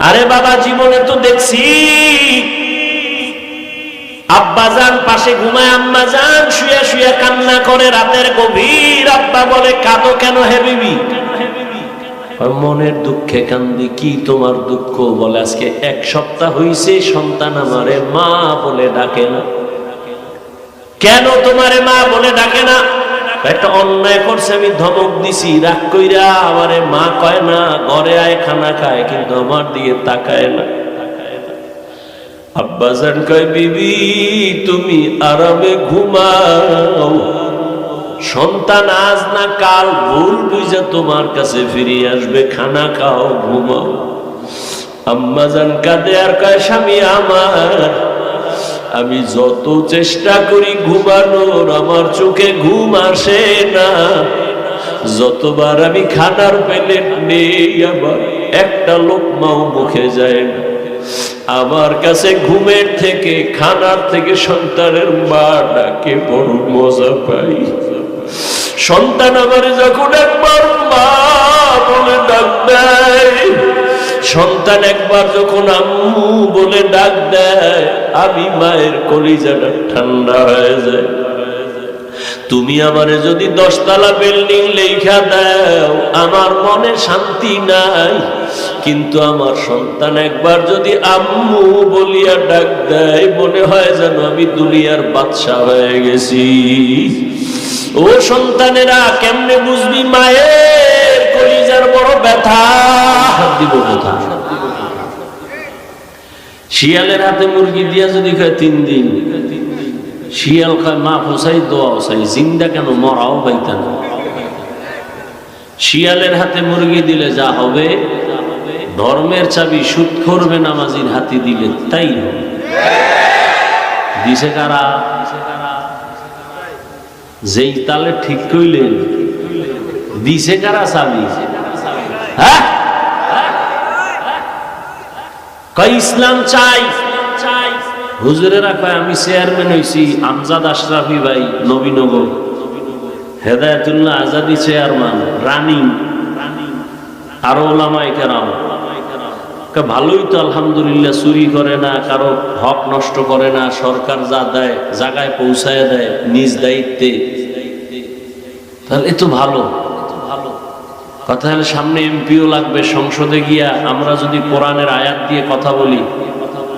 আরে বাবা, জীবনে তো দেখছি আব্বাজান পাশে ঘুমায়, আম্মাজান শুয়ে শুয়ে কান্না করে রাতের গভীর। আব্বা বলে, কাঁদো কেন হে বিবি? মনের দুঃখে কান্দি। কি তোমার দুঃখ? বলে, আজকে 1 সপ্তাহ হইছে সন্তান আমারে মা বলে ডাকে না। কেন তোমারে মা বলে ডাকে না? একটা অন্যায় করছে, আমি ধমক দিছি, রাগ কইরা আমারে মা কয় না, ঘরে আয় খানা খায়, কিন্তু আমার দিকে তাকায় না। আব্বাজান কয়, বিবি তুমি আরামে ঘুমাও, সন্তান আজ না কাল ভুল বুঝা তোমার কাছে ফিরে আসবে, খানা খাও, ঘুমাও। আম্মাজান কাঁদে আর কয়, স্বামী আমার, আমি যত চেষ্টা করি ঘুমানোর, আমার চোখে ঘুম আসে না। যতবার আমি খানার প্লেট নেই, আবার একটা লোকমাও মুখে যায় না। আমার কাছে ঘুমের থেকে, খানার থেকে সন্তানের মা ডাকে বড় মজা পাই। সন্তান আমার যখন একবার মা বলে ডাক দেয়, সন্তান একবার যখন আম্মু বলে ডাক দেয়, আমি মায়ের কলিজাটা ঠান্ডা হয়ে যায়। তুমি আমারে যদি 10 তলা বিল্ডিং লেখা দাও, আমার মনে শান্তি নাই, কিন্তু আমার সন্তান একবার যদি আম্মু বলিয়া ডাক দেয়, মনে হয় যেন আমি দুনিয়ার বাদশা হয়ে গেছি। ও সন্তানেরা, কেমনে বুঝবি মায়ের কলিজার বড় ব্যথা? দিব কথা। শিয়ালের হাতে মুরগি দিয়া যদি খায় 3 দিন, শিয়াল খায় মা ফসাই দোয়া ফসাই, জিন্দা কেন মরাও পাইতেন। শিয়ালের হাতে মুরগি দিলে যা হবে, ধর্মের চাবি সুদ করবে নামাজির হাতে দিলে তাই হবে। দিছে কারা? যেই তালে ঠিক কইলেন, দিছে কারা চাবি? হ্যাঁ, কই ইসলাম চাই। হুজুরেরা কয়, আমি চেয়ারম্যান হইছি, আমজাদ আশরাফি ভাই নবীনগর, হেদায়েতুল্লাহ আজাদি চেয়ারম্যান, রানিং, আরো ওলামায়ে কেরাম। ভালোই তো আলহামদুলিল্লাহ, চুরি করে না, কারো হক নষ্ট করে না, সরকার যা দেয় জায়গায় পৌঁছায় দেয় নিজ দায়িত্বে, তাহলে এ তো ভালো কথা। হলে সামনে এমপিও লাগবে, সংসদে গিয়া আমরা যদি কোরআনের আয়াত দিয়ে কথা বলি,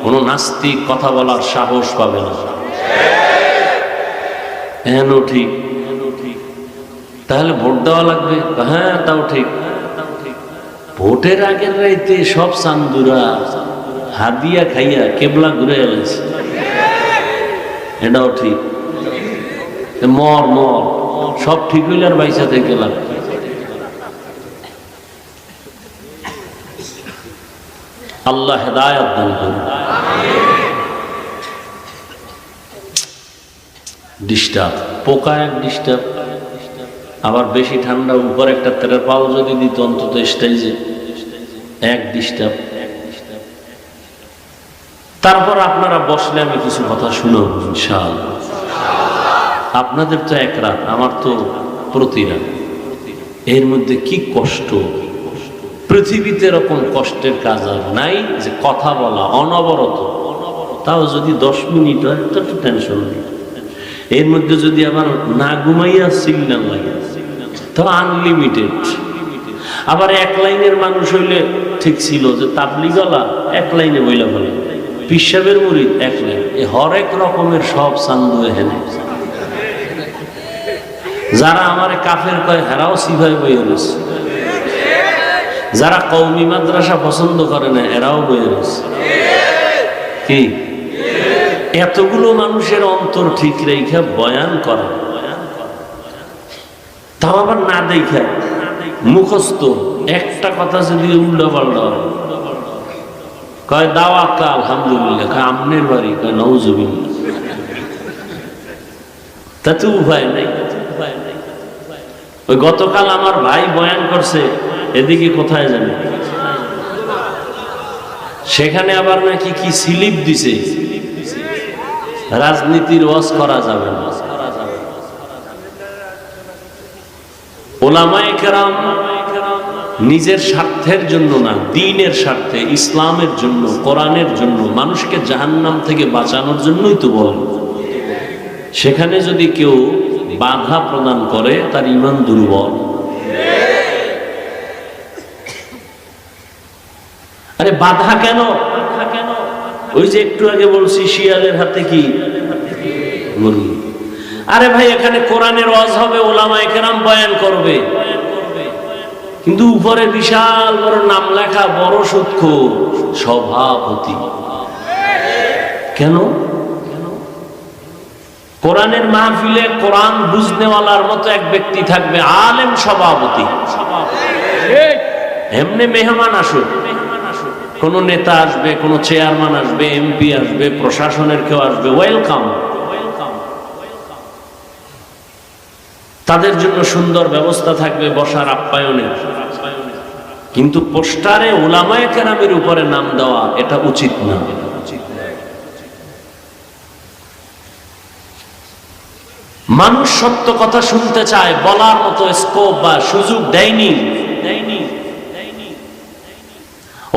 কোনো নাস্তিক কথা বলার সাহস পাবে না। হ্যাঁ ঠিক, তাহলে ভোট দেওয়া লাগবে। হ্যাঁ তাও ঠিক। ভোটের আগের রাইতে সব চান্দুরা হাদিয়া খাইয়া কেবলা ঘুরে এলেছে, এটাও ঠিক। মর মর সব ঠিক হইলে আর বাইসা থেকে লাগবে। আল্লাহ হেদায়েত দান করুন। ডিস্টার্ব, পোকা এক ডিস্টার্ব, আবার বেশি ঠান্ডা, উপর একটা তেরপাল যদি দিত অন্তত স্টেজে, এক ডিস্টার্ব। তারপর আপনারা বসলে আমি কিছু কথা শুনব ইনশাআল্লাহ। আপনাদের তো 1 রাত, আমার তো প্রতি রাত। এর মধ্যে কি কষ্ট! পৃথিবীতে এরকম কষ্টের কাজ আর নাই যে কথা বলা অনবরত, তাও যদি 10 মিনিট হয় তো টেনশন নেই। এর মধ্যে যদি আবার না ঘুমাইয়া সিগন্যাল লাগে, তো আনলিমিটেড। আবার 1 লাইনের মানুষ হইলে ঠিক ছিল, যে তাবলিগওয়ালা 1 লাইনে বইলা ফেলে, পিসাবের মুরিদ 1 লাইন, হরেক রকমের সব চান্দু এখানে। যারা আমারে কাফের কয়, হেরাও সিভাই বইয়া রয়েছে। যারা কওমি মাদ্রাসা পছন্দ করে না, এরাও বইয়া রয়েছে। কি এতগুলো মানুষের অন্তর ঠিক রেখা বয়ান করা, তাও আবার না দেখা মুখস্থ একটা কথা যদি উল্টা পাল্টা হয়, কয় দাওয়াত কা আলহামদুলিল্লাহ, কয় আমনের বাড়ি, কয় নাউজুবিল্লাহ। তাতে উপায় নাই। ওই গতকাল আমার ভাই বয়ান করছে, এদিকে কোথায় জানি, সেখানে আবার নাকি কি স্লিপ দিছে, রাজনীতির ওয়াজ করা যাবে না। ওলামায়ে কেরাম নিজের স্বার্থের জন্য না, দ্বীনের স্বার্থে, ইসলামের জন্য, কোরআনের জন্য, মানুষকে জাহান্নাম থেকে বাঁচানোর জন্যই তো বলেন। সেখানে যদি কেউ বাধা প্রদান করে তার ঈমান দুর্বল। আরে বাধা কেন? ওই যে একটু আগে বলছি শিয়ালের হাতে কি মুরগি। আরে ভাই এখানে কোরআনের ওয়াজ হবে, উলামায়ে কেরাম বয়ান করবে, কিন্তু উপরে বিশাল বড় নাম লেখা বড় সুদখোর সভাপতি। কেন? কোরআনের মাহফিলে কোরআন বুঝনেওয়ালার মতো এক ব্যক্তি থাকবে, আলেম সভাপতি। এমনি মেহমান আসুক, কোন নেতা আসবে, কোন চেয়ারম্যান আসবে, এমপি আসবে, প্রশাসনের কেউ আসবে, ওয়েলকাম। তাদের জন্য সুন্দর ব্যবস্থা থাকবে বসার, আপ্যায়নের। কিন্তু পোস্টারে উলামায়ে কেরামের উপরে নাম দেওয়া এটা উচিত না। মানুষ সত্য কথা শুনতে চায়, বলার মতো স্কোপ বা সুযোগ দেয়নি।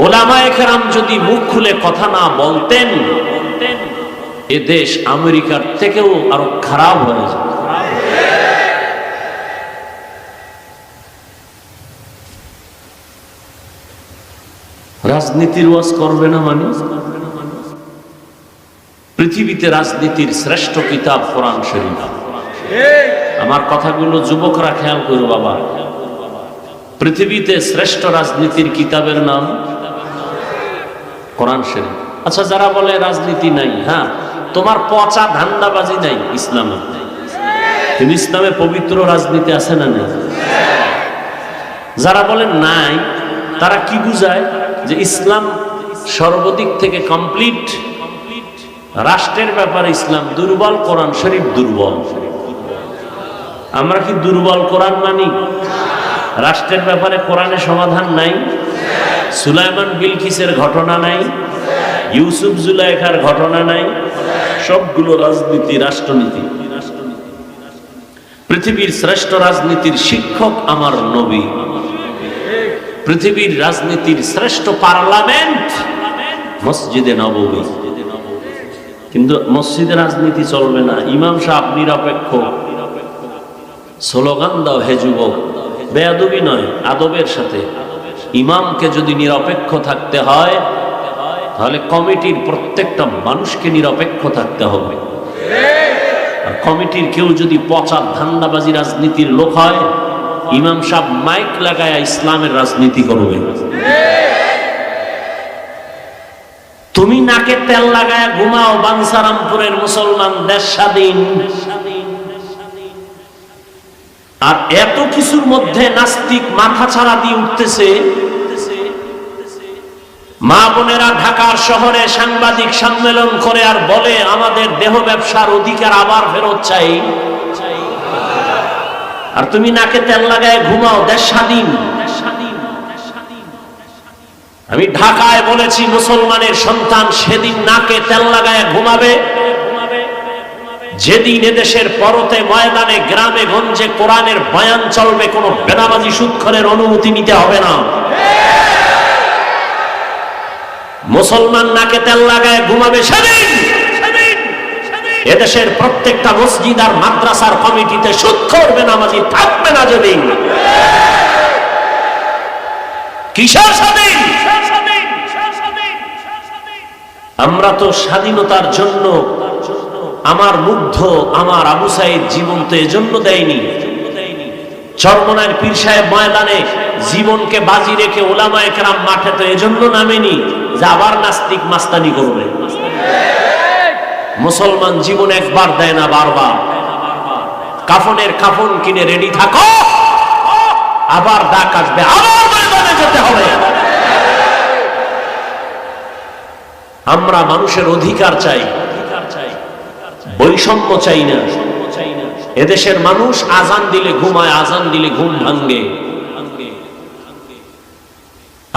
উলামায়ে কেরাম যদি মুখ খুলে কথা না বলতেন, এ দেশ আমেরিকার থেকেও আরো খারাপ হয়ে যায়। রাজনীতির ওয়াজ করবে না মানুষ? পৃথিবীতে রাজনীতির শ্রেষ্ঠ কিতাব কোরআন শরীফ। আমার কথাগুলো যুবকরা খেয়াল করো বাবা, পৃথিবীতে শ্রেষ্ঠ রাজনীতির কিতাবের নাম কোরআন শরীফ। আচ্ছা, যারা বলে রাজনীতি নাই, হ্যাঁ তোমার পচা ধান্দাবাজি নাই ইসলামে, কিন্তু ইসলামে পবিত্র রাজনীতি আছে না নেই? যারা বলেন নাই তারা কি বুঝায়? যে ইসলাম সর্বদিক থেকে কমপ্লিট, রাষ্ট্রের ব্যাপারে ইসলাম দুর্বল, কোরআন শরীফ দুর্বল। আমরা কি দুর্বল কোরআন মানি? রাষ্ট্রের ব্যাপারে কোরআনে সমাধান নাই? সুলাইমান বিলকিসের ঘটনা নাই? ইউসুফ জুলাইখার ঘটনা নাই? সবগুলো রাজনীতি, রাষ্ট্রনীতি। পৃথিবীর শ্রেষ্ঠ রাজনীতির শিক্ষক আমার নবী। পৃথিবীর রাজনীতির শ্রেষ্ঠ পার্লামেন্ট মসজিদে নববী। কিন্তু মসজিদে রাজনীতি চলবে না। ইমাম সাহেব নিরপেক্ষ, স্লোগান দাও হে যুবক, বেয়াদবি নয়, আদবের সাথে। ইমামকে যদি নিরপেক্ষ থাকতে হয় তাহলে কমিটির প্রত্যেকটা মানুষকে নিরপেক্ষ থাকতে হবে। আর কমিটির কেউ যদি পচা ধান্দাবাজি রাজনীতির লোক হয়, ইমাম সাহেব মাইক লাগায়া ইসলামের রাজনীতি করবে। তুমি নাকে তেল লাগায়া ঘুমাও, বাঞ্ছারামপুরের মুসলমান, দেশ স্বাধীন। আর এত কিছুর মধ্যে নাস্তিক মাথা ছাড়া দিয়ে উঠতেছে। মা বোনেরা ঢাকার শহরে সাংবাদিক সম্মেলন করে আর বলে আমাদের দেহ ব্যবসার অধিকার আবার ফেরত চাই। আর তুমি নাকে তেল লাগায় ঘুমাও, দেশ স্বাধীন। আমি ঢাকায় বলেছি মুসলমানের সন্তান সেদিন নাকে তেল লাগায় ঘুমাবে যেদিন এদেশের পরতে, ময়দানে, গ্রামে গঞ্জে কোরআনের বয়ান চলবে, কোন বেনামাজি সুদখোরের অনুমতি নিতে হবে না। মুসলমান নাকে তেল লাগায় ঘুমাবে সেদিন এদেশের প্রত্যেকটা মসজিদ আর মাদ্রাসার কমিটিতে সুদখোর বেনামাজি থাকবে না। যেদিন কিসের স্বাধীন? আমরা তো স্বাধীনতার জন্য আমার মুগ্ধ, আমার আবু সাইদ জীবন তো এজন্য দেয়নি। চরমনার পীর সাহেব ময়দানে জীবনকে বাজি রেখে উলামায়ে কেরাম মাঠে তো এজন্য নামেনি যে আবার নাস্তিক মাস্তানি করবে। মুসলমান জীবন একবার দেয় না, বারবার। কাফনের কাফন কিনে রেডি থাকো, আবার ডাক আসবে, আবার ময়দানে যেতে হবে। আমরা মানুষের অধিকার চাই, বৈষম্য চাই না। এদেশের মানুষ আজান দিলে ঘুমায়, আজান দিলে ঘুম ভাঙ্গে।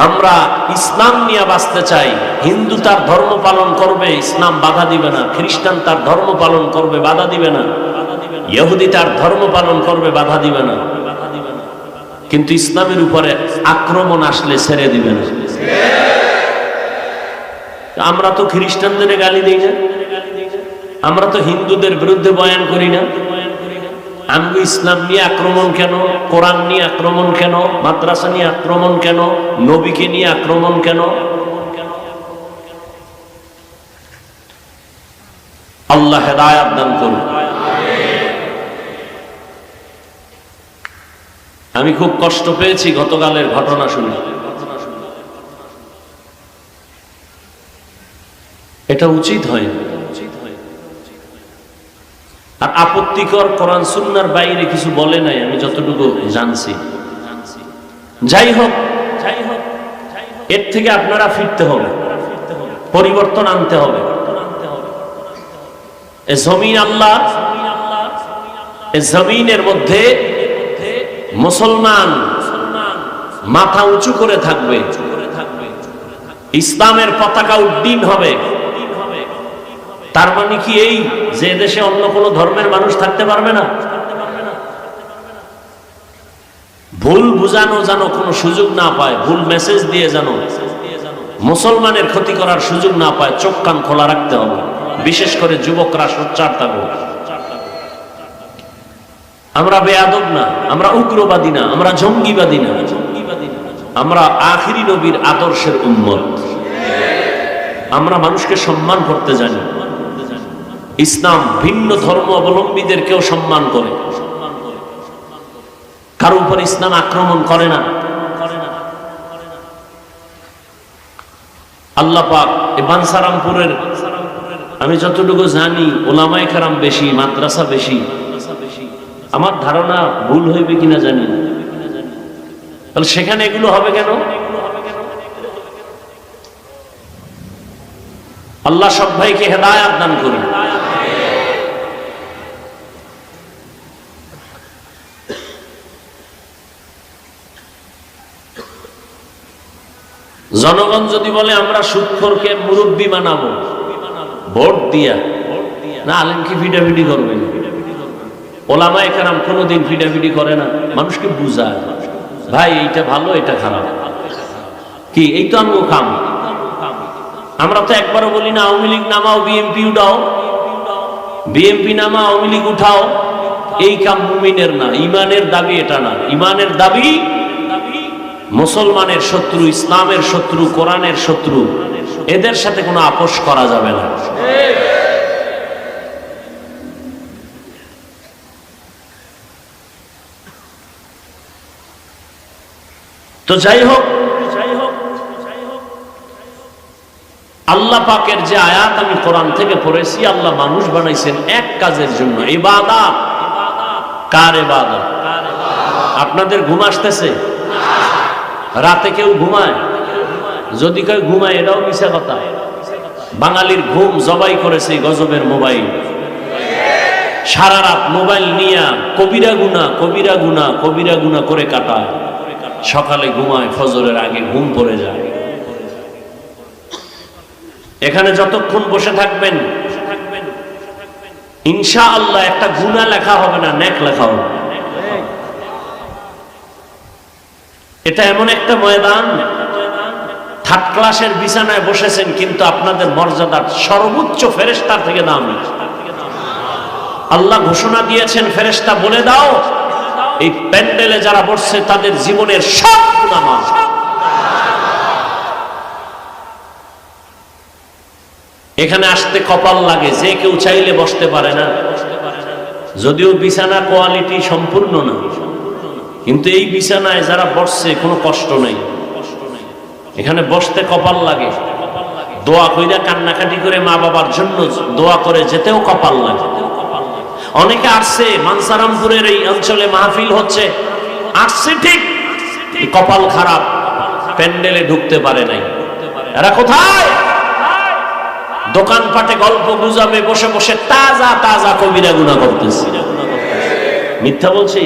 আমরা ইসলাম নিয়ে বাঁচতে চাই। হিন্দু তার ধর্ম পালন করবে, ইসলাম বাধা দিবে না। খ্রিস্টান তার ধর্ম পালন করবে, বাধা দিবে না। ইহুদি তার ধর্ম পালন করবে, বাধা দিবে না। কিন্তু ইসলামের উপরে আক্রমণ আসলে ছেড়ে দিবে না। আমরা তো খ্রিস্টানদের গালি দিই না, আমরা তো হিন্দুদের বিরুদ্ধে বয়ান করি না। আমগো ইসলাম নিয়ে আক্রমণ কেন? কোরআন নিয়ে আক্রমণ কেন? মাদ্রাসা নিয়ে আক্রমণ কেন? নবীকে নিয়ে আক্রমণ কেন? আল্লাহ হেদায়েত দান করুন। আমি খুব কষ্ট পেয়েছি গতকালের ঘটনা শুনে। এটা উচিত হয় না। আর আপত্তিকর কোরআন সুন্নাহর বাইরে কিছু বলে নাই, আমি যতটুকু জানছি। যাই হোক, এর থেকে আপনারা ফিরতে হবে, পরিবর্তন আনতে হবে। এ জমিন আল্লাহ, এ জমিনের মধ্যে মুসলমান মাথা উঁচু করে থাকবে, ইসলামের পতাকা উড্ডীন হবে। তার মানে কি এই যে দেশে অন্য কোন ধর্মের মানুষ থাকতে পারবে না? ভুল বুঝানো যেন কোনো সুযোগ না পায়, ভুল মেসেজ দিয়ে যেন মুসলমানের ক্ষতি করার সুযোগ না পায়, চোখ কান খোলা রাখতে হবে। বিশেষ করে যুবকরা সোচ্চার থাকবে। আমরা বেয়াদব না, আমরা উগ্রবাদী না, আমরা জঙ্গিবাদী না, আমরা আখিরি নবীর আদর্শের উম্মত। আমরা মানুষকে সম্মান করতে জানি। ইসলাম ভিন্ন ধর্ম অবলম্বীদেরকেও সম্মান করে, কারো উপর ইসলাম আক্রমণ করে না। আল্লাহ পাক এই বানসারামপুরের, আমি যতটুকু জানি ওলামায়ে কেরাম বেশি, মাদ্রাসা বেশি। আমার ধারণা ভুল হইবে কিনা জানি না। তাহলে সেখানে এগুলো হবে কেন? আল্লাহ সব ভাইকে হেদায়েত দান করুন। জনগণ যদি বলে আমরা সুদখোরকে মুরব্বী বানাবো ভোট দিয়া, না আলেম কি ফিডাফিডি করবেন? ওলামায়ে কেরাম কোনোদিন ফিডাফিডি করে না, মানুষকে বুঝায় ভাই এইটা ভালো এটা খারাপ, কি এই তো আমগো কাম। আমরা তো একবারও বলি না আওয়ামী লীগ নামাও বিএনপি উঠাও, বিএনপি নামা আওয়ামী লীগ উঠাও। এই কাম মুমিনের না, ইমানের দাবি এটা না। ইমানের দাবি মুসলমানের শত্রু, ইসলামের শত্রু, কোরআনের শত্রু, এদের সাথে কোনো আপোষ করা যাবে না। তো যাই হোক, আল্লাহ পাকের যে আয়াত আমি কোরআন থেকে পড়েছি, আল্লাহ মানুষ বানাইছেন এক কাজের জন্য, ইবাদত। কার ইবাদত? আপনাদের ঘুম আসতেছে? রাতে কেউ ঘুমায়? যদি কেউ ঘুমায় এটাও মিছা কথা। বাঙালির ঘুম জবাই করেছে গজবের মোবাইল। সারা রাত মোবাইল নিয়ে কবিরা গুনাহ, কবিরা গুনাহ, কবিরা গুনাহ করে কাটায়, সকালে ঘুমায়, ফজরের আগে ঘুম পড়ে যায়। এখানে যতক্ষণ বসে থাকবেন ইনশাআল্লাহ একটা গুনাহ লেখা হবে না, নেক লেখা হবে। এটা এমন একটা ময়দান, থার্ড ক্লাসের বিছানায় বসেছেন কিন্তু আপনাদের মর্যাদার সর্বোচ্চ ফেরেশতার থেকে দামি। আল্লাহ ঘোষণা দিয়েছেন, ফেরেশতা বলে দাও এই প্যান্ডেলে যারা বসছে তাদের জীবনের সব গুনাহ মাফ। এখানে আসতে কপাল লাগে, যে কেউ চাইলে বসতে পারে না। যদিও বিছানা কোয়ালিটি সম্পূর্ণ না, কিন্তু এই বিছানায় যারা বসছে কোনো কষ্ট নাই। এখানে বসতে কপাল লাগে, দোয়া কইরা কান্নাকাটি করে মা বাবার জন্য দোয়া করে যেতেও কপাল লাগে। অনেকে আসছে মানসারামপুরের এই অঞ্চলে মাহফিল হচ্ছে, আসছে ঠিক, কপাল খারাপ, প্যান্ডেলে ঢুকতে পারে নাই। এরা কোথায়? দোকানপাটে গল্প গুজবে বসে বসে তাজা তাজা কবিরা গুনাহ করতেছে। মিথ্যা বলছি?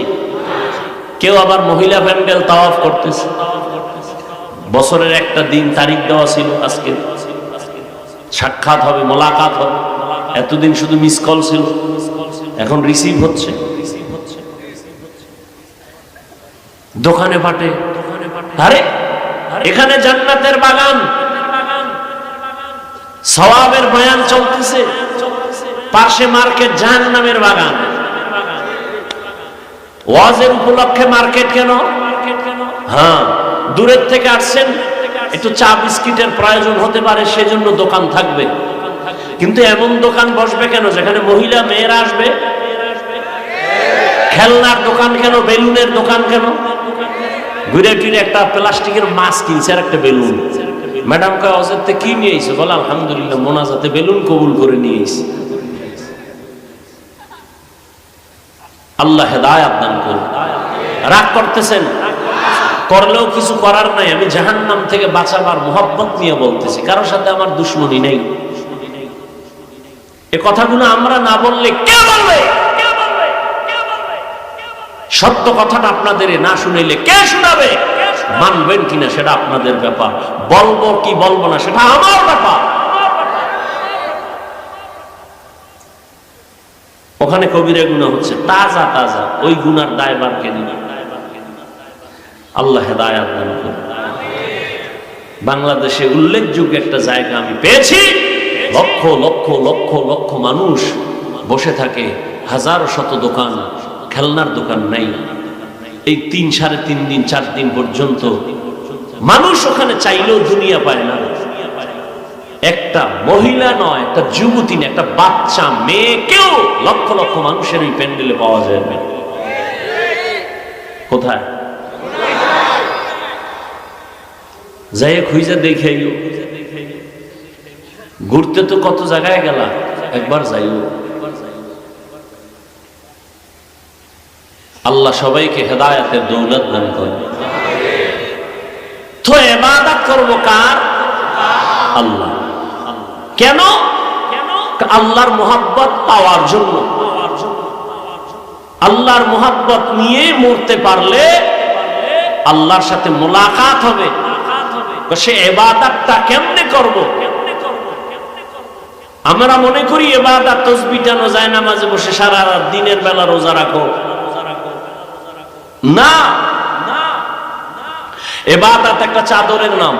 কেউ আবার মহিলা প্যান্ডেল তাওয়াফ করতেছে। বছরের একটা দিন তারিখ দেওয়া ছিল, আজকে সাক্ষাৎ হবে, মোলাকাত হবে। এতদিন শুধু মিস কল ছিল, এখন রিসিভ হচ্ছে। দোকানে পাটে। আরে এখানে জান্নাতের বাগান, সওয়াবের বয়ান চলতেছে, পাশে মার্কেট জাহান্নামের বাগান। ওয়াজের উপলক্ষে মার্কেট কেন? হ্যাঁ, দূরের থেকে আসছেন, একটু চা বিস্কিটের প্রয়োজন হতে পারে, সেজন্য দোকান থাকবে। কিন্তু এমন দোকান বসবে কেন যেখানে মহিলা মেয়েরা আসবে? খেলনার দোকান কেন? বেলুনের দোকান কেন? ঘুরে টুরে একটা প্লাস্টিকের মাছ কিনছে আর একটা বেলুন। ম্যাডাম কয় অজেরতে কি নিয়ে এসে? বলে আলহামদুলিল্লাহ, মোনাজাতে বেলুন কবুল করে নিয়ে এসে। আল্লাহ হেদায়েত দান করুন। রাগ করতেছেন, করলেও কিছু করার নাই। আমি জাহান্নাম থেকে বাঁচাবার মোহব্বত নিয়ে বলতেছি, কারোর সাথে আমার দুশ্মনী নেই। এ কথাগুলো আমরা না বললে কে বলবে? সত্য কথাটা আপনাদের না শুনাইলে কে শোনাবে? মানবেন কিনা সেটা আপনাদের ব্যাপার, বলবো কি বলবো না সেটা আমার ব্যাপার। ওখানে কবিরা গুনাহ হচ্ছে, তাজা তাজা, ওই গুনার দায়ভার কে নিবে? আল্লাহ হেদায়েত দান করুন। বাংলাদেশে উল্লেখযোগ্য একটা জায়গা আমি পেয়েছি, লক্ষ লক্ষ লক্ষ লক্ষ মানুষ বসে থাকে, হাজারো শত দোকান, খেলনার দোকান নাই। এই 3, 3.5 দিন 4 দিন পর্যন্ত মানুষ ওখানে চাইলেও দুনিয়া পায় না। একটা মহিলা নয়, একটা যুবতী না, একটা বাচ্চা মেয়েকেও লক্ষ লক্ষ মানুষের ওই প্যান্ডেলে পাওয়া যায় না। কোথায় যাই খুঁজে দেখাইও। ঘুরতে তো কত জায়গায় গেলা, একবার যাইও। আল্লাহ সবাইকে হেদায়েতের দৌলত দান করেন। তো ইবাদত করব কার? আল্লাহ। কেন? আল্লাহর মোহাব্বত পাওয়ার জন্য। আল্লাহর মোহাব্বত নিয়ে মরতে পারলে আল্লাহর সাথে মোলাকাত হবে। সে ইবাদতটা কেমনে করব? আমরা মনে করি ইবাদত তাসবিহ টানো যায়, নামাজে বসে সারা রাত দিনের বেলা রোজা রাখো। না, ইবাদত একটা চাদরের নাম।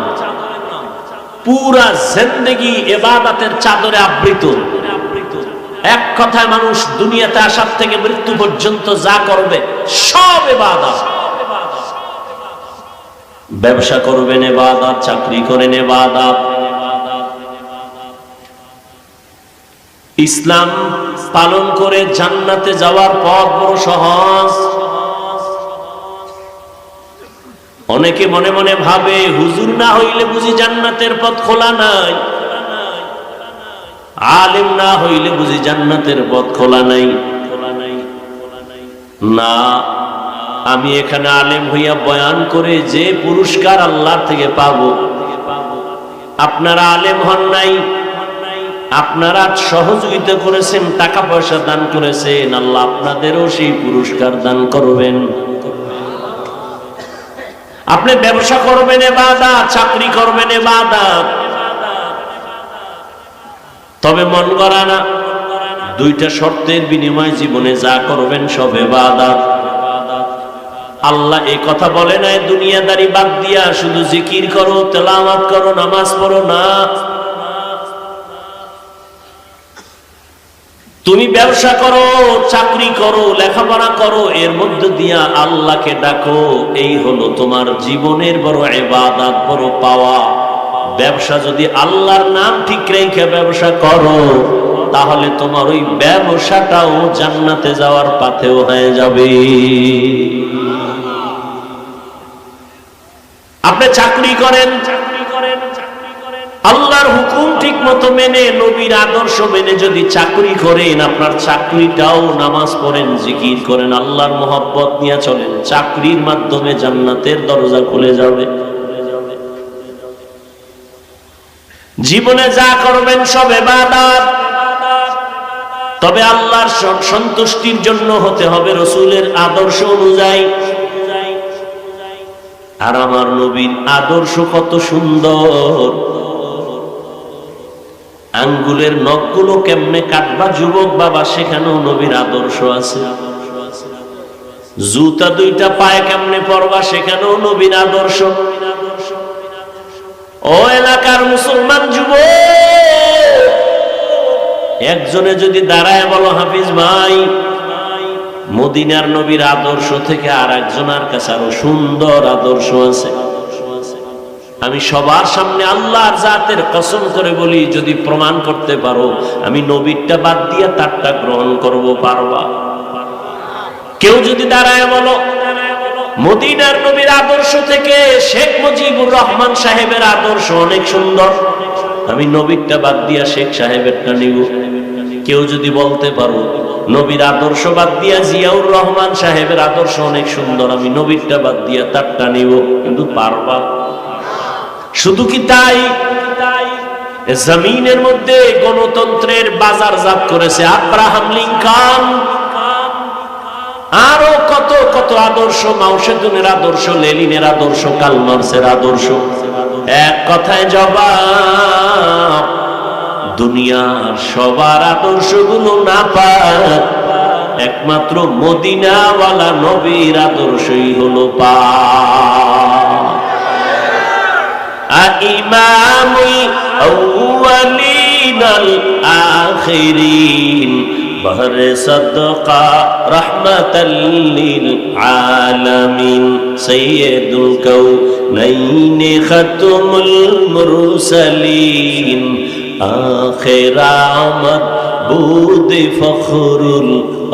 পুরা জিন্দেগি ইবাদতের চাদরে আবৃত। এক কথায় মানুষ দুনিয়াতে আসার থেকে মৃত্যু পর্যন্ত যা করবে সব ইবাদত। ব্যবসা করবেন ইবাদত, চাকরি করেন ইবাদত। ইসলাম পালন করে জান্নাতে যাওয়ার পথ বড় সহজ। অনেকে মনে মনে ভাবে হুজুর না হইলে বুঝি জান্নাতের পথ খোলা নাই, আলেম না হইলে বুঝি জান্নাতের পথ খোলা নাই। না, আমি এখানে আলেম হইয়া বয়ান করে যে পুরস্কার আল্লাহর থেকে পাবো, আপনারা আলেম হন নাই, আপনারা সহযোগিতা করেছেন, টাকা পয়সা দান করেছেন, আল্লাহ আপনাদেরও সেই পুরস্কার দান করবেন। আপনি ব্যবসা করবেন ইবাদত, চাকরি করবেন ইবাদত, তবে মন গড়া না। 2টা শর্তের বিনিময়ে জীবনে যা করবেন সব ইবাদত। আল্লাহ এই কথা বলে নাই দুনিয়াদারি বাদ দিয়া শুধু জিকির করো, তেলাওয়াত করো, নামাজ পড়ো। না, তুমি ব্যবসা করো, চাকরি করো, লেখাপড়া করো, এর মধ্য দিয়া আল্লাহকে ডাকো। এই হলো তোমার জীবনের বড় ইবাদত, বড় পাওয়া। ব্যবসা যদি আল্লাহর নাম ঠিক রেখে ব্যবসা করো, তাহলে তোমার ওই ব্যবসাটাও জান্নাতে যাওয়ার পথেও হয়ে যাবে। আপনি চাকরি করেন, আল্লাহর হুকুম ঠিক মতো মেনে, নবীর আদর্শ মেনে যদি চাকরি করেন, আপনার চাকরিটাও নামাজ পড়েন, জিকির করেন, আল্লাহর মোহাব্বত নিয়ে চলেন, চাকরির মাধ্যমে জান্নাতের দরজা খুলে যাবে। জীবনে যা করবেন সব ইবাদত, তবে আল্লাহর সন্তুষ্টির জন্য হতে হবে, রাসূলের আদর্শ অনুযায়ী। আর আমার নবীর আদর্শ কত সুন্দর! আঙ্গুলের নখগুলো কেমনে কাটবা যুবক বাবা, সেখানেও নবীর আদর্শ আছে। জুতা দুইটা পায়ে কেমনে পরবা সেখানেও নবীর আদর্শ। ও এলাকার মুসলমান যুবক, একজনে যদি দাঁড়ায় বলো হাফিজ ভাই মদিনার নবীর আদর্শ থেকে আর একজনের কাছে আরো সুন্দর আদর্শ আছে, আমি সবার সামনে আল্লাহর জাতের কসম করে বলি যদি প্রমাণ করতে পারো আমি নবীরটা বাদ দিয়ে তারটা গ্রহণ করব, পারবা? কেউ যদি দাঁড়ায় বলো মদিনার নবীর আদর্শ থেকে শেখ মুজিবুর রহমান সাহেবের আদর্শ অনেক সুন্দর, আমি নবীরটা বাদ দিয়া শেখ সাহেবেরটা নিব। কেউ যদি বলতে পারো নবীর আদর্শ বাদ দিয়া জিয়াউর রহমান সাহেবের আদর্শ অনেক সুন্দর, আমি নবীরটা বাদ দিয়া তারটা নিব, কিন্তু পারবা? শুধু কি তাই, জমিনের মধ্যে গণতন্ত্রের বাজারজাত করেছে আব্রাহাম লিঙ্কন, আরো কত কত আদর্শ, মাও সেতুনের আদর্শ, লেনিনের আদর্শ, কার্ল মার্ক্সের আদর্শ। এক কথায় জবাব, দুনিয়ার সবার আদর্শগুলো না পাক, একমাত্র মদিনাওয়ালা নবীর আদর্শই হলো পাক। ইমামুল আউয়ালিনাল আখিরিন বহরে সাদকা রাহমাতাল লিল আলামিন সাইয়্যিদুল কাউনাইন খাতুমুল মুরসালিন আখির আমদ বুদ ফখরুল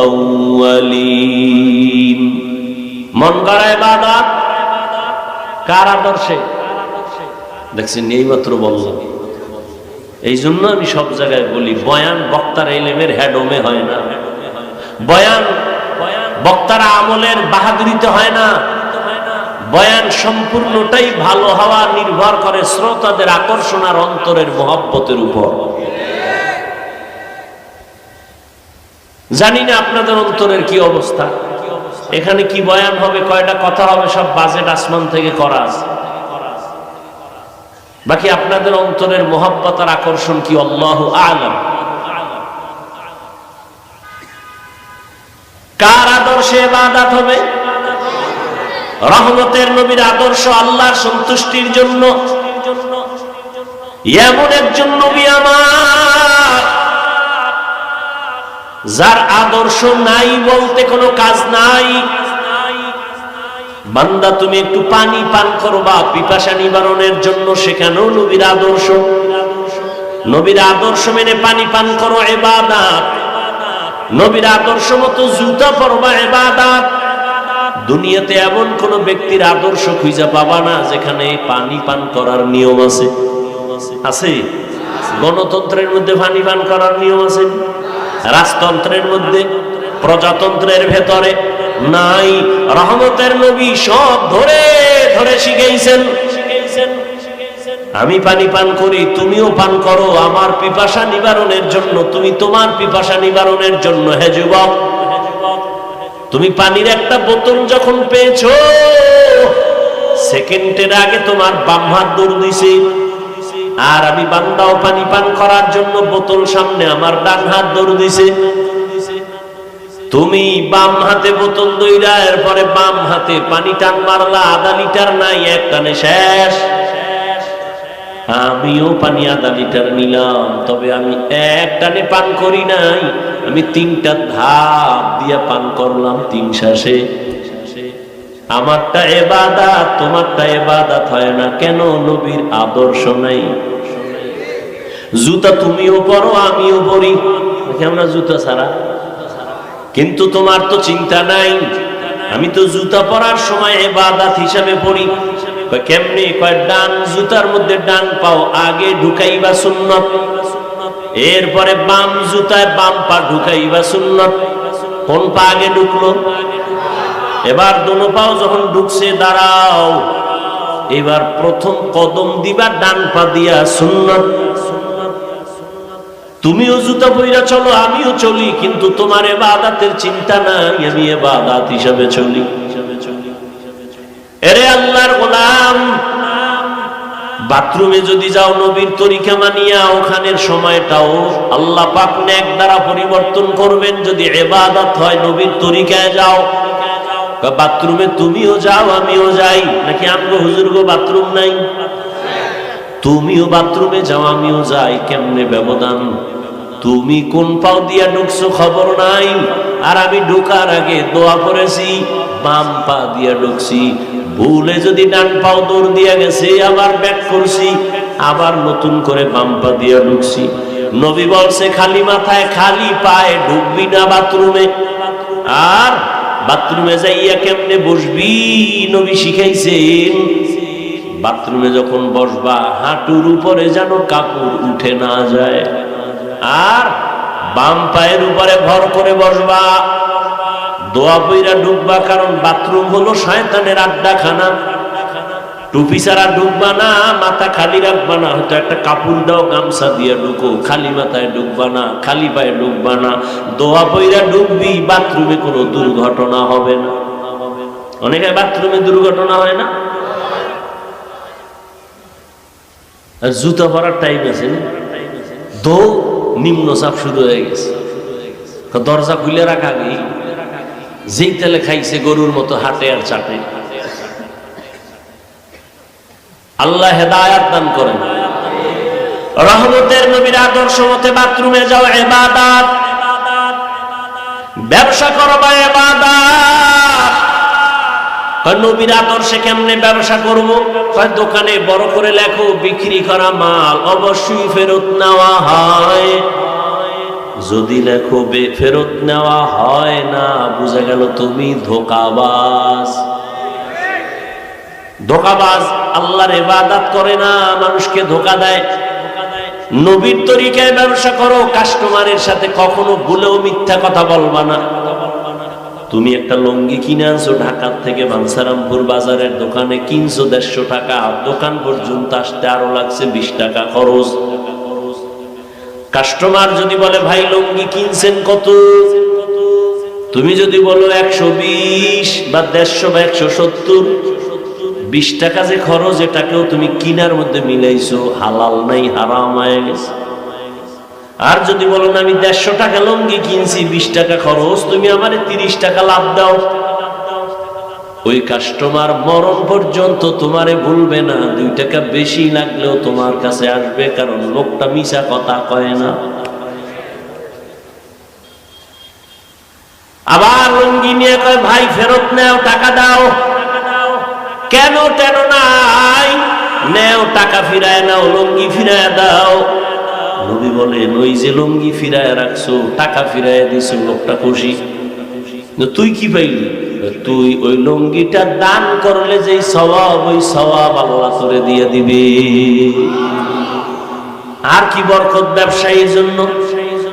আউয়ালিন। মন গড়া ইবাদত কার আদর্শে? দেখছেন, এই মাত্র বললাম। এই জন্য আমি সব জায়গায় বলি বয়ান বক্তার ইলমের হেডমে হয় না, বয়ান বক্তার আমলের বাহাদুরিতে হয় না, বয়ান সম্পূর্ণটাই ভালো হওয়া নির্ভর করে শ্রোতাদের আকর্ষণ আর অন্তরের মহব্বতের উপর। জানি না আপনাদের অন্তরের কি অবস্থা, এখানে কি বয়ান হবে, কয়টা কথা হবে, সব বাজেট আসমান থেকে করা আছে। বাকি আপনাদের অন্তরের মহব্বত আর আকর্ষণ কি আল্লাহু আ'লাম। কার আদর্শে ইবাদত হবে? রহমতের নবীর আদর্শ আল্লাহর সন্তুষ্টির জন্য। এমন একজন নবী আমার যার আদর্শ নাই বলতে কোনো কাজ নাই। বান্দা তুমি একটু পানি পান করবা পিপাসা নিবারণের জন্য, সেখানেও নবীর আদর্শ। নবীর আদর্শ মেনে পানি পান করো, ইবাদত। নবীর আদর্শ মতো জুতা পরবা, ইবাদত। দুনিয়াতে এমন কোন ব্যক্তির আদর্শ খুঁজে পাবা না যেখানে পানি পান করার নিয়ম আছে। আছে? গণতন্ত্রের মধ্যে পানি পান করার নিয়ম আছে? রাজতন্ত্রের মধ্যে, প্রজাতন্ত্রের ভেতরে নাই। রহমতের নবী সব ধরে ধরে শিখাইছেন। আমি পানি পান করি, তুমিও পান করো আমার পিপাসা নিবারণের জন্য, তুমি তোমার পিপাসা নিবারণের জন্য। হে যুবক, তুমি পানির একটা বোতল যখন পেয়েছো, সেকেন্ডের আগে তোমার বাম হাত দৌড় দিছে, আর আমি বান্দাও পানি পান করার জন্য বোতল সামনে, আমার ডান হাত দৌড় দিছে। তুমি বাম হাতে বোতল দইরা এরপরে বাম হাতে পানি টান মারলা, আধা লিটার নাই, এক টানে শেষ। আমিও পানি আধা লিটার নিলাম, তবে আমি এক টানে পান করি নাই, আমি 3টা ধাপ দিয়া পান করলাম 3 শ্বাসে। আমারটা ইবাদত, তোমারটা ইবাদত হয় না কেন? নবীর আদর্শ নাই। জুতা তুমিও পরো, আমিও পরি, আমরা জুতা ছাড়া, কিন্তু তোমার তো চিন্তা নাই। আমি তো জুতা পরার সময় ইবাদত হিসাবে পড়ি। কেমনে? কয় ডান জুতার মধ্যে ডান পাও আগে ঢুকাইবা সুন্নত, এরপরে বাম জুতায় বাম পা ঢুকাইবা সুন্নত। কোন পা আগে ঢুকলো? এবার দোনো পাও যখন ঢুকছে দাঁড়াও, এবার প্রথম কদম দিবা ডান পা দিয়া, সুন্নত। তুমিও জুতা পইরা চলো, আমিও চলি, কিন্তু তোমার ইবাদতের চিন্তা নাই, আমি ইবাদত হিসাবে চলি। এরে আল্লাহর গোলাম, বাথরুমে যদি যাও নবীর তরিকা মানিয়া, ওখানের সময়টাও আল্লাহ পাক নেক দ্বারা পরিবর্তন করবেন। যদি ইবাদত হয় নবীর তরিকায় যাও, বাথরুমে তুমিও যাও আমিও যাই, নাকি আমগো হুজুরগো বাথরুম নাই? তুমিও বাথরুমে যাও আমিও যাই, কেমনে ব্যবধান? তুমি কোন পাও দিয়া ঢুকছো খবর নাই, আর আমি ঢোকার আগে দোয়া করেছি বাম পা দিয়া ঢুকছি। ভুলে যদি ডান পাও দৌড় দিয়া গেছে, আবার ব্যাক করছি, আবার নতুন করে বাম পা দিয়া ঢুকছি। নবী বলছে খালি মাথায় খালি পায়ে ঢুকবি না বাথরুমে। আর বাথরুমে যাইয়া কেমনে বসবি নবী শিখাইছেন, বাথরুমে যখন বসবা হাঁটুর উপরে যেন কাপড় উঠে না যায়, আর বাম পায়ের উপরে ভর করে বসবা, দোয়া পইরা ঢুকবা, কারণ বাথরুম হলো শয়তানের আড্ডাখানা। টুপি ছাড়া ঢুকবা না, মাথা খালি রাখবা না, হয়তো একটা কাপড় দাও গামছা দিয়ে ঢুকো, খালি মাথায় ঢুকবা না, খালি পায়ে ঢুকবা না, দোয়া পইরা ঢুকবি, বাথরুমে কোনো দুর্ঘটনা হবে না। অনেকে বাথরুমে দুর্ঘটনা হয় না, আর জুতা পরার টাইম আছে না, নিম্নচাপ শুরু হয়ে গেছে, দরজা খুলে রাখা গেই, যেই তেলে খাইছে গরুর মতো হাঁটে আর চাটে। আল্লাহ হেদায়াত দান করেন। রহমতের নবীর আদর্শ মতে বাথরুমে যাও ইবাদত, ব্যবসা করবা ইবাদত। নবীর আদর্শে কেমনে ব্যবসা করব? দোকানে বড় করে লেখো বিক্রি করা মাল অবশ্যই ফেরত নেওয়া হয়। যদি লেখো ফেরত নেওয়া হয় না, বুঝা গেল তুমি ধোঁকাবাজ। ধোঁকাবাজ আল্লাহর ইবাদত করে না, মানুষকে ধোঁকা দেয়। নবীর তরিকায় ব্যবসা করো, কাস্টমারের সাথে কখনো ভুলেও মিথ্যা কথা বলবা না। তুমি একটা লুঙ্গি কিনে আনছো ঢাকার থেকে, বাঞ্ছারামপুর বাজারের দোকানে কিনছো 150 টাকা, দোকান পর্যন্ত আসতে আরো লাগছে 20 টাকা খরচ। কাস্টমার যদি বলে ভাই লুঙ্গি কিনছেন কত, তুমি যদি বলো 120 বা 150 বা 170, 20 টাকা যে খরচ, এটাকেও তুমি কিনার মধ্যে মিলাইছো, হালাল নাই, হারাম হয়ে গেছে। আর যদি বলো না আমি 150 টাকা লুঙ্গি কিনছি, 20 টাকা খরচ, তুমি আমারে 30 টাকা লাভ দাও, ওই কাস্টমার মরণ পর্যন্ত তোমারে ভুলবে না। 2 টাকা বেশি লাগলেও তোমার কাছে আসবে, কারণ লোকটা মিছা কথা কয় না। আবার লুঙ্গি নিয়ে কয় ভাই ফেরত নেও, টাকা দাও। কেন টেন নাই, নেও টাকা ফিরায় নাও, লুঙ্গি ফিরায় দাও। নবী বলেন ওই যে লুঙ্গি ফিরায় রাখছো, টাকা ফিরায় দিছো, লোকটা খুশি। তুই কি পাইলি? তুই ওই লুঙ্গিটা দান করলে যে সওয়াব, ওই সওয়াব আল্লাহ তোরে দিয়ে দিবে। আর কি বরকত ব্যবসায়ীর জন্য।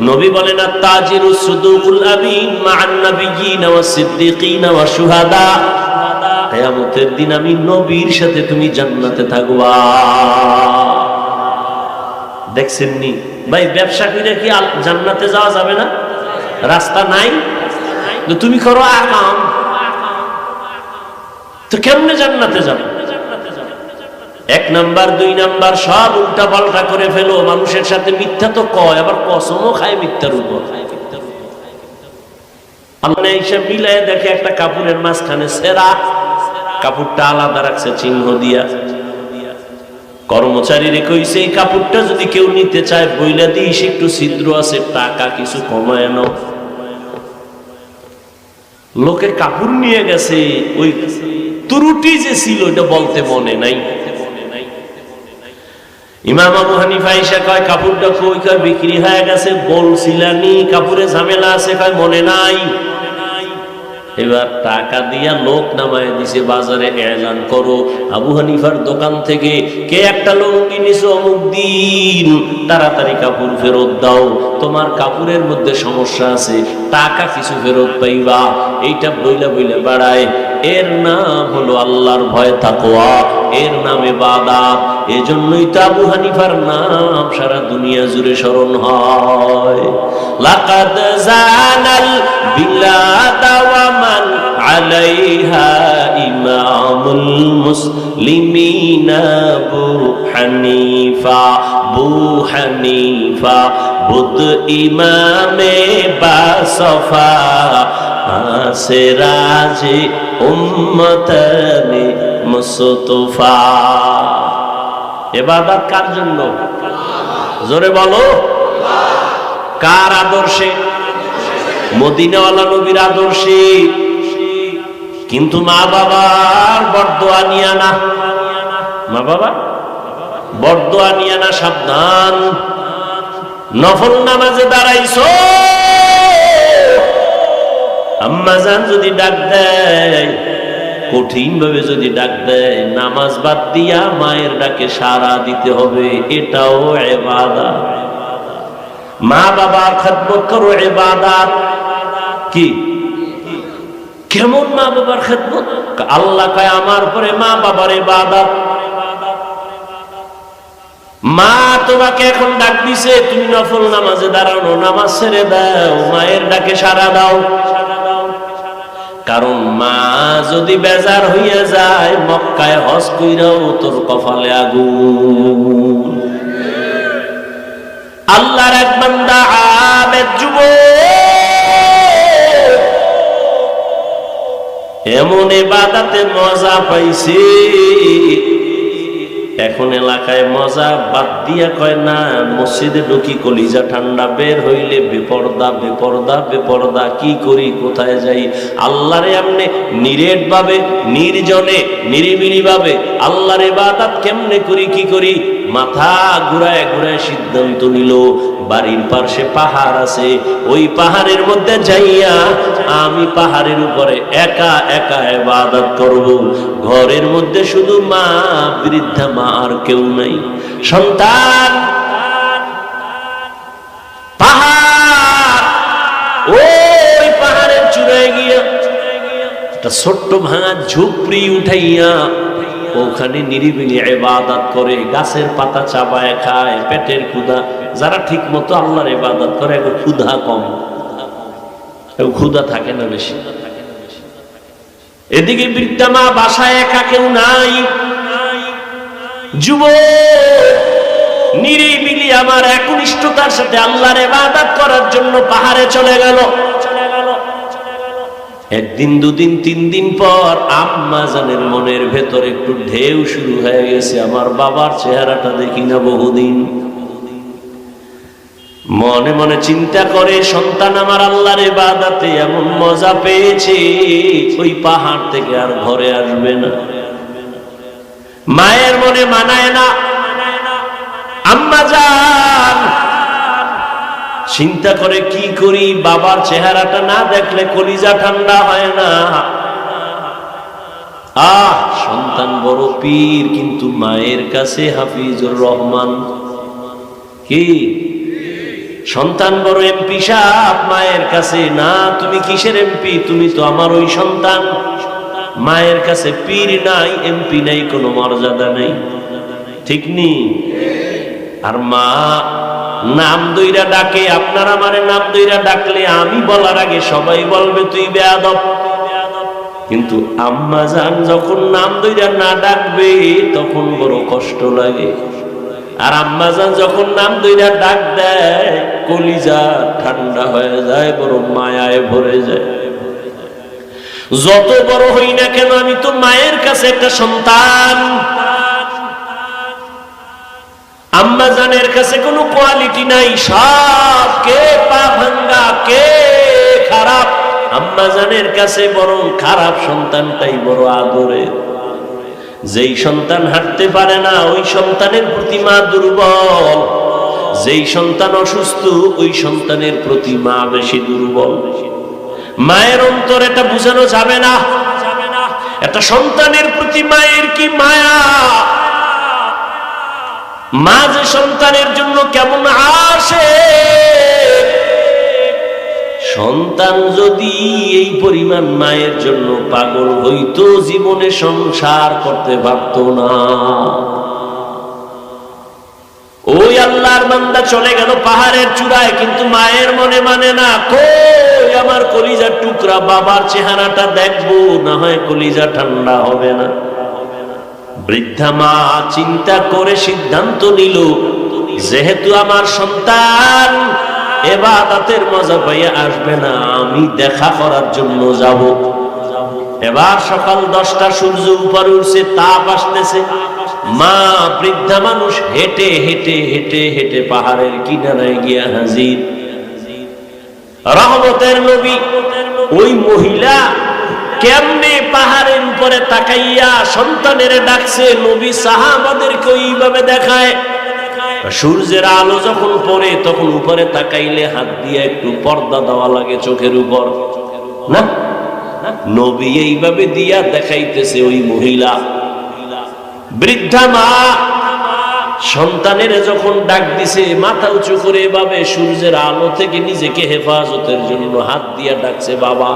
নবী বলেন আত-তাজিরুস সুদুকুল আমিন মা'আন নাবিয়্যিনা ওয়াস সিদ্দিকিনা ওয়াশ শুহাদা। কিয়ামতের দিন আমি নবীর সাথে তুমি জান্নাতে থাকবা। দেখছেন নি ভাই, ব্যবসা করে কি জান্নাতে যাওয়া যাবে না? রাস্তা নাই, তুমি করো আকাম, তো কেমনে জান্নাতে যাবে? 1 নাম্বার 2 নাম্বার সব উল্টা পাল্টা করে ফেলো। মানুষের সাথে মিথ্যা তো কয়, আবার কসমও খায় মিথ্যার উপর। আল্লাহ হিসাব মিলায় দেখে একটা কাপড়ের মাঝখানে ছেঁড়া, কাপড়টা আলাদা রাখছে চিহ্ন দিয়া। কর্মচারীরে কইছে এই কাপড়টা যদি কেউ নিতে চায় বইলা দিস, একটু ছিদ্র আছে, টাকা কিছু কমায় নাও। লোকে কাপড় নিয়ে গেছে, ওই ত্রুটি যে ছিল এটা বলতে মনে নাই। ইমাম আবু হানিফা এসে কয় কাপড়টা কই? কয় বিক্রি হয়ে গেছে। বলছিলানি কাপড়ে ঝামেলা আছে? কয় মনে নাই। এবার টাকা দিয়া লোক নামায় দিছে বাজারে, এলান করো আবু হানিফার দোকান থেকে কে একটা লুঙ্গি নিছো অমুক দিন, তাড়াতাড়ি কাপড় ফেরত দাও, তোমার কাপড়ের মধ্যে সমস্যা আছে, টাকা কিছু ফেরত পাইবা। এইটা বইলা বইলা বাড়ায়। এর নাম হলো আল্লাহর ভয়, তাকওয়া, এর নাম ইবাদত। এজন্যই তো আবু হানিফার নাম সারা দুনিয়া জুড়ে স্মরণ হয়। লাকাদ জানাল বিলাদা ওয়া মান আলাইহা ইমামুল মুসলিমিনা আবু হানিফা। আবু হানিফা বুদ ইমামে বাসফা, से राजे उम्मतने मुस्तफा। इबादत কার জন্য? জোরে বলো। কার আদর্শে? মদিনাওয়ালা নবীর আদর্শে। কিন্তু মা বাবার বরদোয়া নিয়া না, মা বাবা বরদোয়া নিয়া না, সাবধান। নফল নামাজে দাঁড়াইছো, আম্মাজান যদি ডাক দেয়, কঠিন ভাবে যদি ডাক দেয়, নামাজ বাদ দিয়া মায়ের ডাকে সাড়া দিতে হবে, এটাও ইবাদত। মা বাবার খেদমত করো, ইবাদত। কি কেমন মা বাবার খেদমত? আল্লাহ কয় আমার পরে মা বাবার ইবাদত। মা তোমাকে এখন ডাক দিছে, তুমি নফল নামাজে দাঁড়ানো, নামাজ ছেড়ে দাও, মায়ের ডাকে সাড়া দাও। কারণ মা যদি বেজার হইয়া যায়, মক্কায় হজ কইরাও তোর কপালে আগুন। আল্লাহর এক বান্দা আবেদ যুবক এমন ইবাদতে মজা পাইছে, এখন এলাকায় মজা বাদ দিয়া কয় না, মসজিদে ঢুকি কলিজা ঠান্ডা, বের হইলে বেপরদা বেপরদা বেপরদা, কি করি কোথায় যাই। আল্লাহরে এমনি নিরেট ভাবে, নির্জনে নিরিবিলি ভাবে আল্লাহর ইবাদত কেমনে করি, কি করি, মাথা ঘুরায় ঘুরায় সিদ্ধান্ত নিল বাড়ির পাশে পাহাড় আছে, ওই পাহাড়ের মধ্যে যাইয়া আমি পাহাড়ের উপরে একা একা ইবাদত করব। ঘরের মধ্যে শুধু মা, বৃদ্ধা মা, আর কেউ নাই। সন্তান পাহাড়, ওই পাহাড়ের চূড়ায় গিয়া একটা ছোট্ট ভাঙা ঝুপড়ি উঠাইয়া ওখানে নিরিবিলি ইবাদত করে, গাছের পাতা চাবায় খায়, পেটের ক্ষুধা। যারা ঠিক মতো আল্লাহর ইবাদত করে এখন ক্ষুধা কম, ক্ষুধা থাকে না বেশি। এদিকে বৃদ্ধা মা বাসায় একা, কেউ নাই। যুবক নিরিবিলি আমার একনিষ্ঠতার সাথে আল্লাহর ইবাদত করার জন্য পাহাড়ে চলে গেল। একদিন, দুদিন, 3 দিন পর আম্মা জানের মনের ভেতর একটু ঢেউ শুরু হয়ে গেছে, আমার বাবার চেহারাটা দেখি না বহুদিন। মনে মনে চিন্তা করে, সন্তান আমার আল্লাহর ইবাদতে এমন মজা পেয়েছে, ওই পাহাড় থেকে আর ঘরে আসবে না। মায়ের মনে মানায় না। আম্মা জান চিন্তা করে, কি করি, বাবার চেহারাটা না দেখলে কলিজা ঠান্ডা হয় না। সন্তান বড় পীর, কিন্তু মায়ের কাছে হাফিজুর রহমান। কি সন্তান বড় এমপি সাহেব, মায়ের কাছে না। তুমি কিসের এমপি? তুমি তো আমার ওই সন্তান। মায়ের কাছে পীর নাই, এমপি নাই, কোনো মর্যাদা নেই, ঠিক নি? আর মা নাম দইরা ডাকে, আপনার আমারে নাম দইরা ডাকলে আমি বলার আগে সবাই বলবে তুই বেয়াদব। কিন্তু আম্মা জান যখন নাম দইরা না ডাকবে তখন বড় কষ্ট লাগে। আর আম্মা জান যখন নাম দইরা ডাক দেয়, কলিজা ঠান্ডা হয়ে যায়, বড় মায়ায় ভরে যায়। যত বড় হই না কেন, আমি তো মায়ের কাছে একটা সন্তান। আম্মা জানের কাছে কোনো কোয়ালিটি নাই, সব কে পা ভাঙ্গা, কে খারাপ। আম্মা জানের কাছে বরং খারাপ সন্তানটাই বড় আদরের। যেই সন্তান হাঁটতে পারে না, ওই সন্তানের প্রতি মা দুর্বল। যেই সন্তান অসুস্থ, ওই সন্তানের প্রতি মা বেশি দুর্বল। মায়ের অন্তর এটা বুঝানো যাবে না। একটা সন্তানের প্রতি মায়ের কি মায়া, মা যে সন্তানের জন্য কেমন আসে। সন্তান যদি এই পরিমাণ মায়ের জন্য পাগল হইতো, জীবনে সংসার করতে পারত না। ওই আল্লাহর বান্দা চলে গেল পাহাড়ের চূড়ায়, কিন্তু মায়ের মনে মানে না। কই আমার কলিজার টুকরা, বাবার চেহারাটা দেখবো, না হয় কলিজা ঠান্ডা হবে না। বৃদ্ধা মা চিন্তা করে সিদ্ধান্ত নিল, যেহেতু আমার সন্তান ইবাদতের মজা পাইয়া আসবে না, আমি দেখা করার জন্য যাব। এবার সকাল 10টা, সূর্য উপরে উঠছে, তাপ আসতেছে। মা বৃদ্ধা মানুষ হেঁটে হেঁটে হেঁটে হেঁটে পাহাড়ের কিনারায় গিয়া হাজির। রহমতের নবী ওই মহিলা কেমনে পাহাড়ের উপরে তাকাইয়া সন্তানের ডাকছে, নবী সাহাবাদেরকে ওইভাবে দেখায়। সূর্যের আলো যখন পড়ে তখন উপরে তাকাইলে হাত দিয়ে একটু পর্দা দেওয়া লাগে চোখের উপর, না? নবী এইভাবে দিয়া দেখাইতেছে। ওই মহিলা বৃদ্ধা মা সন্তানের যখন ডাক দিছে, মাথা উঁচু করে এভাবে সূর্যের আলো থেকে নিজেকে হেফাজতের জন্য হাত দিয়া ডাকছে, বাবা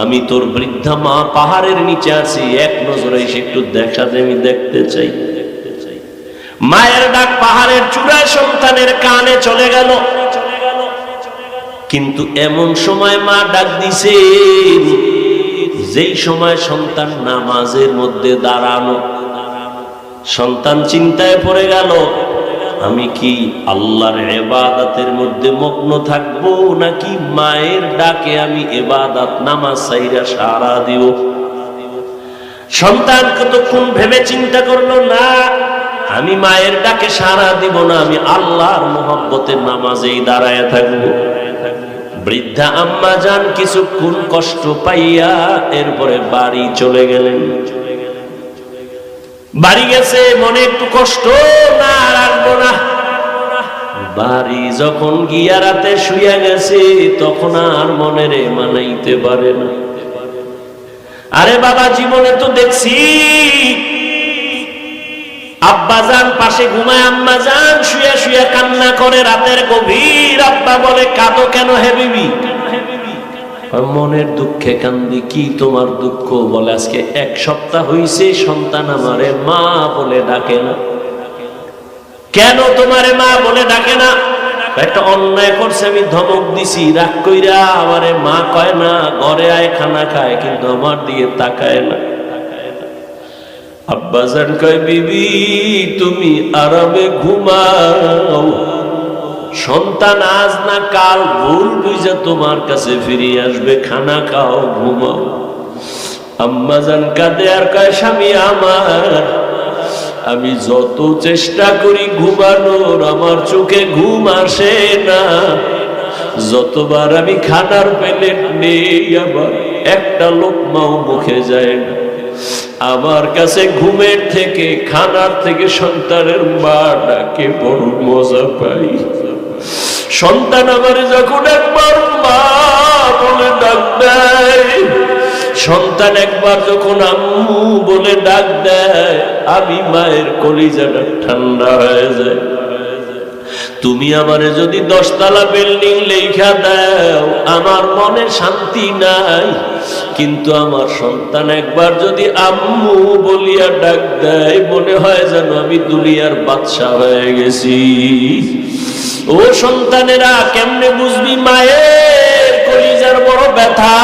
আমি তোর বৃদ্ধা মা পাহাড়ের নিচে আছি, এক নজরে এসে একটু দেখা দে, আমি দেখতে চাই। মায়ের ডাক পাহাড়ের চূড়ায় সন্তানের কানে চলে গেল। কিন্তু এমন সময় মা ডাক দিছে যেই সময় সন্তান নামাজের মধ্যে দাঁড়ানো। সন্তান চিন্তায় পড়ে গেল, আমি কি আল্লাহর ইবাদতের মধ্যে মগ্ন থাকবো নাকি মায়ের ডাকে আমি ইবাদত নামাজ সাইরা সারা দিব? সন্তান কতক্ষণ ভেবে চিন্তা করলো, না আমি মায়ের ডাকে সারা দিব না, আমি আল্লাহর মুহাব্বতের নামাজেই দাঁড়ায় থাকবো। বৃদ্ধা আম্মা জান কিছুক্ষণ কষ্ট পাইয়া এরপরে বাড়ি চলে গেলেন। বাড়ি গেছে, মনে একটু কষ্ট, না রাখবো না। বাড়ি যখন গিয়া রাতে শুইয়া গেছে তখন আর মনেরে মানাইতে পারে না। আরে বাবা, জীবনে তো দেখছি আব্বা জান পাশে ঘুমায়, আম্মা জান শুয়া শুয়া কান্না করে রাতের গভীর। আব্বা বলে, কাঁদো কেন হে বিবি? মনের দুঃখে কান্দি। কি তোমার দুঃখ? বলে, আজকে 1 সপ্তাহ হইছে সন্তান আমারে মা বলে ডাকে না। কেন তোমারে মা বলে ডাকে না? একটা অন্যায় করছে, আমি ধমক দিছি, রাগ কইরা আমারে মা কয় না, ঘরে আয় খানা খায়, কিন্তু আমার দিয়ে তাকায় না। আব্বাজান কয়, বিবি তুমি আরামে ঘুমাও, সন্তান আজ না কাল ভুল বুঝা তোমার কাছে ফিরে আসবে, খানা খাও, ঘুমাও। আম্মাজান কাঁদে আর কয়, স্বামী আমার, আমি যত চেষ্টা করি ঘুমানোর আমার চোখে ঘুম আসে না। যতবার আমি খানার প্লেট নেই আবার একটা লোকমাও মুখে যায় না। আমার কাছে ঘুমের থেকে, খানার থেকে সন্তানের মা ডাকে বড় মজা পাই। সন্তান আমার যখন একবার মা বলে ডাক দেয়, সন্তান একবার যখন আম্মু বলে ডাক দেয়, আমি মায়ের কলিজাটা ঠান্ডা হয়ে যায়। তুমি আমারে যদি 10 তলা বিল্ডিং লেখা দাও আমার মনে শান্তি নাই, কিন্তু আমার সন্তান একবার যদি আম্মু বলিয়া ডাক দেয় মনে হয় যেন আমি দুনিয়ার বাদশা হয়ে গেছি। ও সন্তানেরা, কেমনে বুঝবি মায়ের কলিজার বড় ব্যথা?